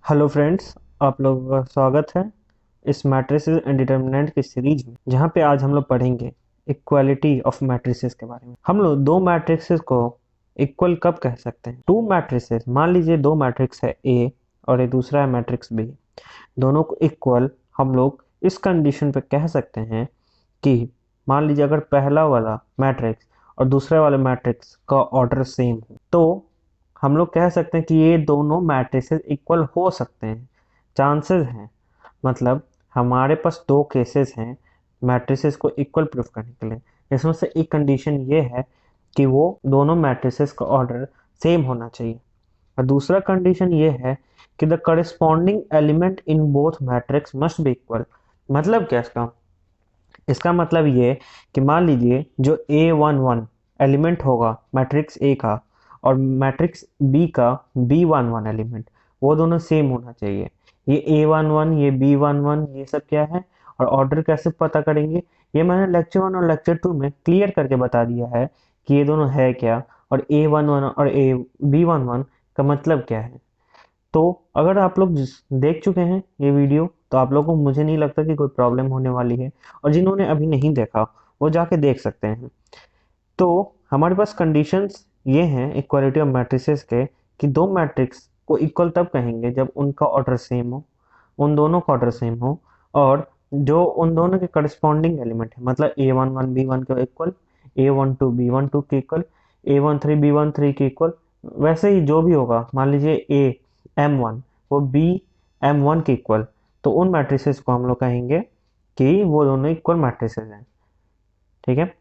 Hello friends, आप लोगों का स्वागत है इस मैट्रिसेस एंड डिटर्मिनेंट की सीरीज में, जहाँ पे आज हम लोग पढ़ेंगे इक्वालिटी ऑफ मैट्रिसेस के बारे में। हम लोग दो मैट्रिसेस को इक्वल कब कह सकते हैं? टू मैट्रिसेस, मान लीजिए दो मैट्रिक्स है ए और एक दूसरा है मैट्रिक्स बी, दोनों को इक्वल हम लोग इस कंडीशन पे कह सकते हैं कि मान लीजिए अगर पहला वाला मैट्रिक्स और दूसरे वाले मैट्रिक्स का ऑर्डर सेम हो तो हम लोग कह सकते हैं कि ये दोनों मैट्रिसेस इक्वल हो सकते हैं। चांसेस हैं, मतलब हमारे पास दो केसेस हैं मैट्रिसेस को इक्वल प्रूफ करने के लिए। इसमें से एक कंडीशन ये है कि वो दोनों मैट्रिसेस का ऑर्डर सेम होना चाहिए, और दूसरा कंडीशन ये है कि the corresponding element in both matrix must be equal. मतलब क्या इसका? इसका मतलब ये कि मान लीजिए जो A11 एलिमेंट होगा मैट्रिक्स ए का और मैट्रिक्स बी का B11 एलिमेंट, वो दोनों सेम होना चाहिए। ये A11 ये B11 ये सब क्या है और ऑर्डर कैसे पता करेंगे, ये मैंने लेक्चर 1 और लेक्चर 2 में क्लियर करके बता दिया है कि ये दोनों है क्या और A11 और B11 का मतलब क्या है। तो अगर आप लोग देख चुके हैं ये वीडियो तो आप लोगों को मुझे नहीं लगता कि कोई प्रॉब्लम होने वाली है, और जिन्होंने अभी नहीं देखा वो जाके देख सकते हैं। तो हमारे पास कंडीशंस ये हैं इक्वालिटी ऑफ मैट्रिसेस के कि दो मैट्रिक्स को इक्वल तब कहेंगे जब उनका ऑर्डर सेम हो, उन दोनों का ऑर्डर सेम हो, और जो उन दोनों के करस्पॉन्डिंग एलिमेंट है, मतलब A11 B1 के इक्वल, A12 B12 के इक्वल, A13 B13 के इक्वल। वैसे ही जो भी होगा, मान लीजिए A M1 वो B M1 के इक्वल, तो उन मैट्रिसेस को हम लोग कहेंगे कि वो दोनों इक्वल मैट्रिसेस हैं। ठीक है।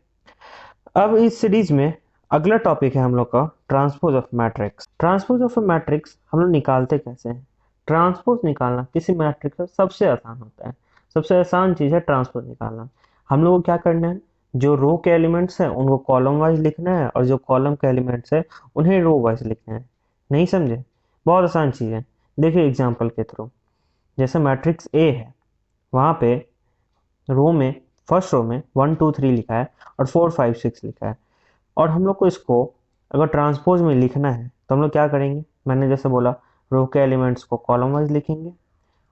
अब इस सीरीज में अगला टॉपिक है हम लोग का transpose of matrix. Transpose of matrix हम लोग निकालते कैसे हैं? ट्रांसपोज निकालना किसी मैट्रिक्स का सबसे आसान होता है। सबसे आसान चीज है ट्रांसपोज निकालना। हम लोग को क्या करना है, जो रो के एलिमेंट्स हैं उनको कॉलम वाइज लिखना है, और जो कॉलम के एलिमेंट्स है उन्हें रो वाइज लिखना है। नहीं समझे? बहुत आसान चीज है। देखिए एग्जाम्पल के थ्रू, जैसे मैट्रिक्स ए है, वहाँ पे रो में फर्स्ट रो में 1 2 3 लिखा है और 4 5 6 लिखा है, और हम लोग को इसको अगर ट्रांसपोज में लिखना है तो हम लोग क्या करेंगे, मैंने जैसे बोला, रो के एलिमेंट्स को कॉलम वाइज लिखेंगे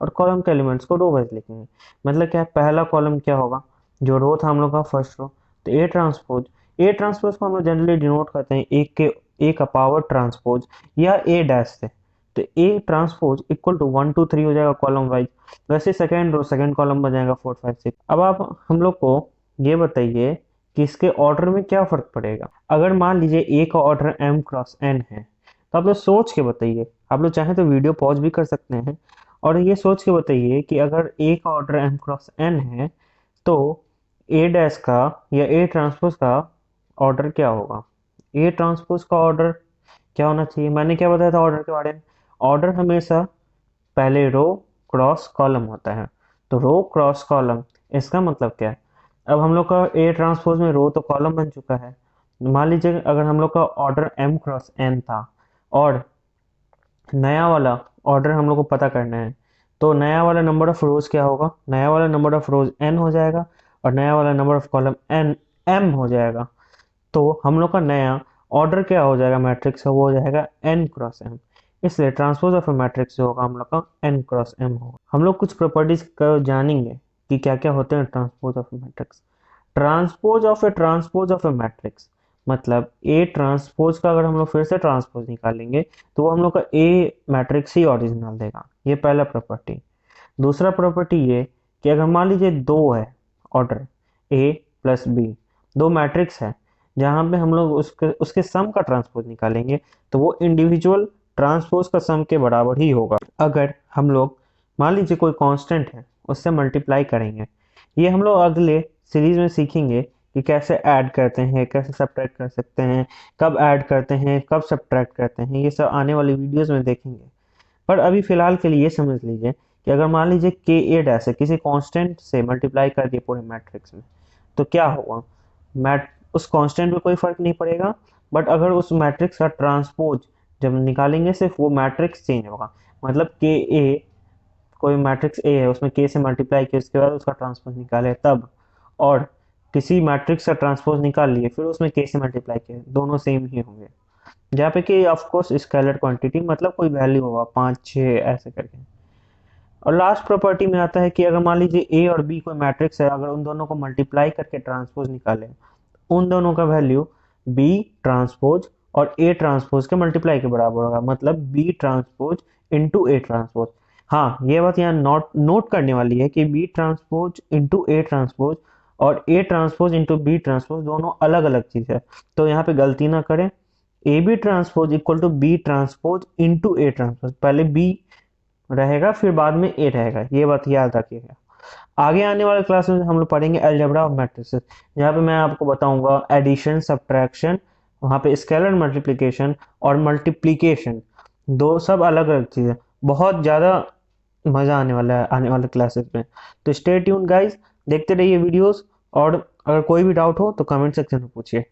और कॉलम के एलिमेंट्स को रो वाइज लिखेंगे। मतलब क्या है, पहला कॉलम क्या होगा, जो रो था हम लोग का फर्स्ट रो, तो ए ट्रांसपोज को हम लोग जनरली डिनोट करते हैं ए का पावर ट्रांसपोज या ए डैश से। तो ए ट्रांसपोज इक्वल टू 1 2 3 हो जाएगा कॉलम वाइज। वैसे सेकेंड रो सेकेंड कॉलम बन जाएगा 4 5 6। अब आप हम लोग को ये बताइए कि इसके ऑर्डर में क्या फर्क पड़ेगा। अगर मान लीजिए ए का ऑर्डर M×N है, तो आप लोग सोच के बताइए, आप लोग चाहें तो वीडियो पॉज भी कर सकते हैं और ये सोच के बताइए कि अगर ए का ऑर्डर M×N है तो ए डैश का या ए ट्रांसपोज का ऑर्डर क्या होगा। ए ट्रांसपोज का ऑर्डर क्या होना चाहिए, मैंने क्या बताया था ऑर्डर के बारे में? ऑर्डर हमेशा पहले रो क्रॉस कॉलम होता है, तो रो क्रॉस कॉलम, इसका मतलब क्या है, अब हम लोग का ए ट्रांसपोज में रो तो कॉलम बन चुका है। मान लीजिए अगर हम लोग का ऑर्डर M×N था और नया वाला ऑर्डर हम लोग को पता करना है, तो नया वाला नंबर ऑफ रोज क्या होगा, नया वाला नंबर ऑफ रोज n हो जाएगा और नया वाला number of column n m हो जाएगा। तो हम लोग का नया ऑर्डर क्या हो जाएगा मैट्रिक्स का, वो हो जाएगा N×M। इसलिए ट्रांसपोज ऑफ ए मैट्रिक्स जो होगा हम लोग का N×M होगा। हम लोग कुछ प्रॉपर्टीज का जानेंगे कि क्या क्या होते हैं transpose of A matrix. Transpose of A matrix मतलब ए ट्रांसपोज का अगर हम लोग फिर से ट्रांसपोज निकालेंगे तो वो हम लोग का ए मैट्रिक्स ही ओरिजिनल देगा। ये पहला प्रॉपर्टी। दूसरा प्रॉपर्टी ये कि अगर मान लीजिए दो है ऑर्डर A+B, दो मैट्रिक्स है, जहाँ पे हम लोग उसके उसके सम का ट्रांसपोज निकालेंगे तो वो इंडिविजुअल ट्रांसपोज का सम के बराबर ही होगा। अगर हम लोग मान लीजिए कोई कांस्टेंट है उससे मल्टीप्लाई करेंगे, ये हम लोग अगले सीरीज में सीखेंगे कि कैसे ऐड करते हैं, कैसे सब्ट्रैक्ट कर सकते हैं, कब ऐड करते हैं, कब सब्ट्रैक्ट करते हैं, ये सब आने वाली वीडियोस में देखेंगे। पर अभी फिलहाल के लिए ये समझ लीजिए कि अगर मान लीजिए के ए डैश है किसी कांस्टेंट से मल्टीप्लाई कर दिए पूरे मैट्रिक्स में, तो क्या होगा, मैट उस कांस्टेंट पे कोई फर्क नहीं पड़ेगा, बट अगर उस मैट्रिक्स का ट्रांसपोज जब निकालेंगे सिर्फ वो मैट्रिक्स चेंज होगा। मतलब के ए, कोई मैट्रिक्स ए है उसमें के से मल्टीप्लाई किया उसके बाद उसका ट्रांसपोज निकाले तब, और किसी मैट्रिक्स का ट्रांसपोज निकाल लिए फिर उसमें के से मल्टीप्लाई किया, दोनों सेम ही होंगे। जहाँ पे कि ऑफ कोर्स स्केलर क्वांटिटी मतलब कोई वैल्यू होगा 5 6 ऐसे करके। और लास्ट प्रॉपर्टी में आता है कि अगर मान लीजिए ए और बी कोई मैट्रिक्स है, अगर उन दोनों को मल्टीप्लाई करके ट्रांसपोज निकालें, उन दोनों का वैल्यू बी ट्रांसपोज और ए ट्रांसपोज के मल्टीप्लाई के बराबर होगा, मतलब B transpose into A transpose. हाँ, ये बात यहाँ नोट करने वाली है कि B transpose into A transpose और A transpose into B transpose दोनों अलग अलग चीज है। तो यहाँ पे गलती ना करें, A B transpose equal to B transpose into A transpose, पहले बी रहेगा फिर बाद में ए रहेगा, ये बात याद रखिएगा। आगे आने वाले क्लास में हम लोग पढ़ेंगे अलजेब्रा ऑफ मैट्रिसेस, जहाँ पे मैं आपको बताऊंगा एडिशन, सब्ट्रैक्शन, वहाँ पे स्केलर मल्टीप्लिकेशन और मल्टीप्लिकेशन, दो सब अलग अलग चीज़ें। बहुत ज़्यादा मज़ा आने वाला है आने वाले क्लासेस में। तो स्टे ट्यून गाइस, देखते रहिए वीडियोस, और अगर कोई भी डाउट हो तो कमेंट सेक्शन में पूछिए।